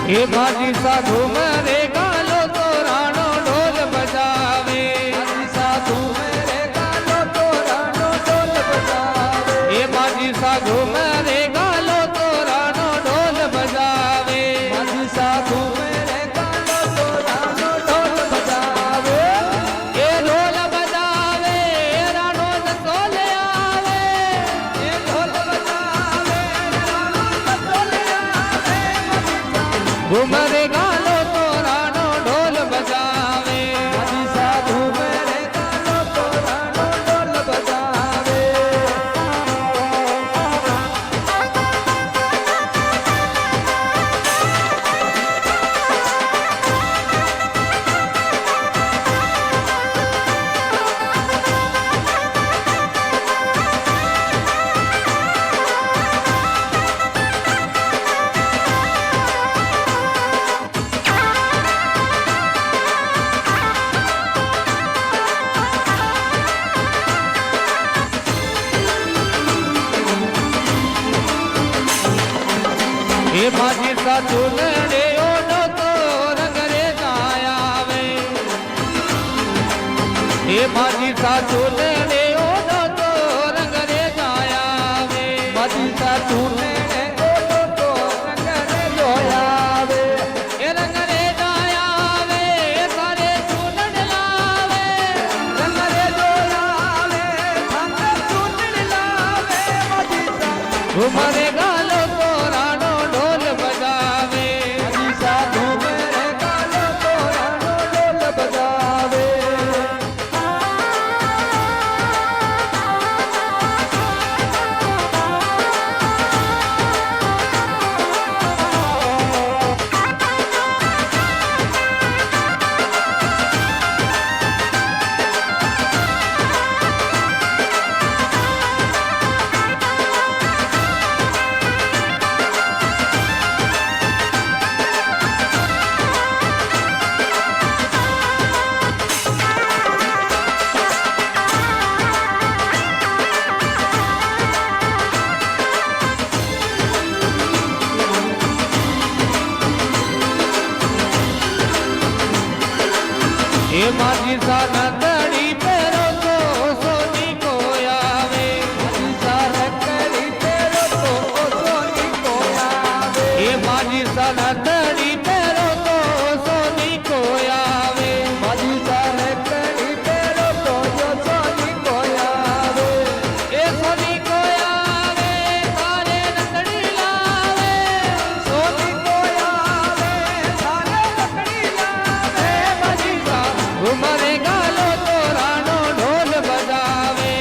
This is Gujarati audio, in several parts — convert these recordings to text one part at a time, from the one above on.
એ ભાજી સાધુ મેરે ગાલો તો રાણો ઢોલ બજાવે સાધુ મેરે ગાલો તો રાણો ઢોલ બજાવે એ ભાજી સાધુ મેરે ગાલો તો રાણો ઢોલ બજાવે સાધુ મેરે ગાલો તો રાણો ઢોલ બજાવે એ ઢોલ બજાવે રાણો નસોલે આવે એ ઢોલ બજાવે રાણો નસોલે આવે ઘુમરે ગાલો તો રાણો ઢોલ બજાવે સાધુ મેરે ગાલો તો રાણો ઢોલ બજાવે એ ભાજી સાધુ નડે ઓનો તો રંગ રે આવે એ ભાજી સાધુ નડે ઓનો તો રંગ રે આવે માજી સાધુ મેરે ઓલો તો રંગ રે જોયાવે એ રંગ રે આવે તારે ચૂનડ લાવે રંગ રે જોયાવે સામે ચૂંટણી લાવે માજી ઘુમરે ગાલો તો રાણો ઢોલ બજાવે સાધુ મેરે ગાલો તો રાણો ઢોલ બજાવે એ માજી સાનંદડી પેરો તો સોની કો આવે સારકડી તેરો તો સોની કોયાવે એ માજી સાનંદડી પેરો તો સોની કો આવે માજી સારકડી તેરો તો સોની કોયાવે એ સોની કો આવે તારે રંગડી લાવે સોની કોયાવે સારે લકડી લાવે માજી સા ઘુમરે ગાલો તો રાણો ઢોલ બજાવે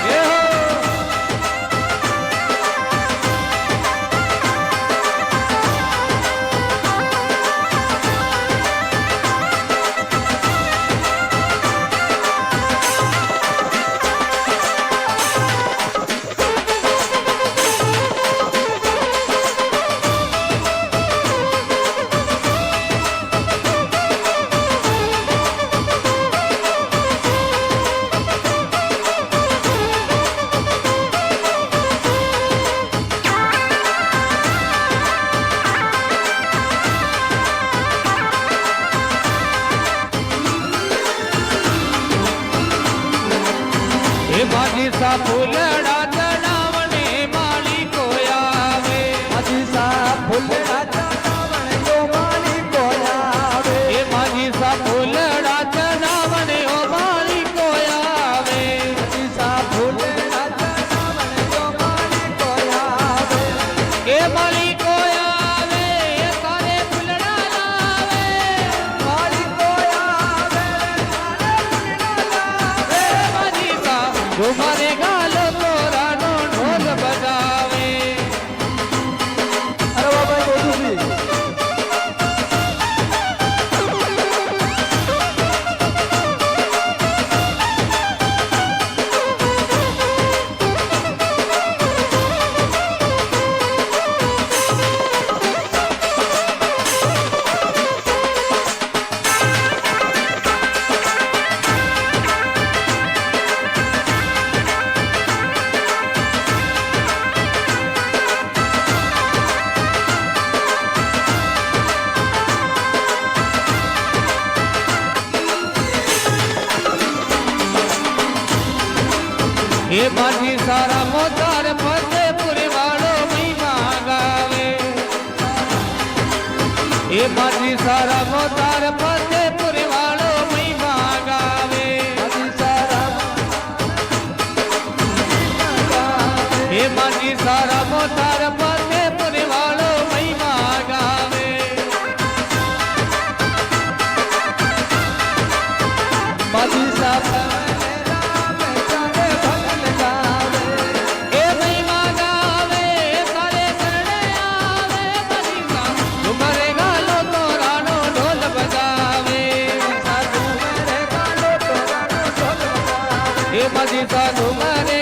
એ હો એ ભાજી સા ફૂલડા ચડાવણે માળી કો આવે માજી સા ફૂલડા ચડાવણે જો માલી કોયાવે એ ભાજી સા ફૂલડા ચડાવણે ઓ માળી કો આવે માજી સા ફૂલડા ચડાવણે જો માલી કોયાવે એ માળી કો આવે તારે ફૂલડા લાવે માલી કોયાવે સારે ફૂલડા લાવે એ ભાજી સા ઘુમરે ગાલો તો રાણો ઢોલ બજાવે એ માજી સારા મોતાર ફતેપુરી વાળો મહિમા ગાવે એ માજી સારા મોતાર ફતેપુરી વાળો મહિમા ગાવે એ માજી સારા મોતાર ફતેપુરી વાળો મહિમા ગાવે માજી સારા માજી સાધુ મારે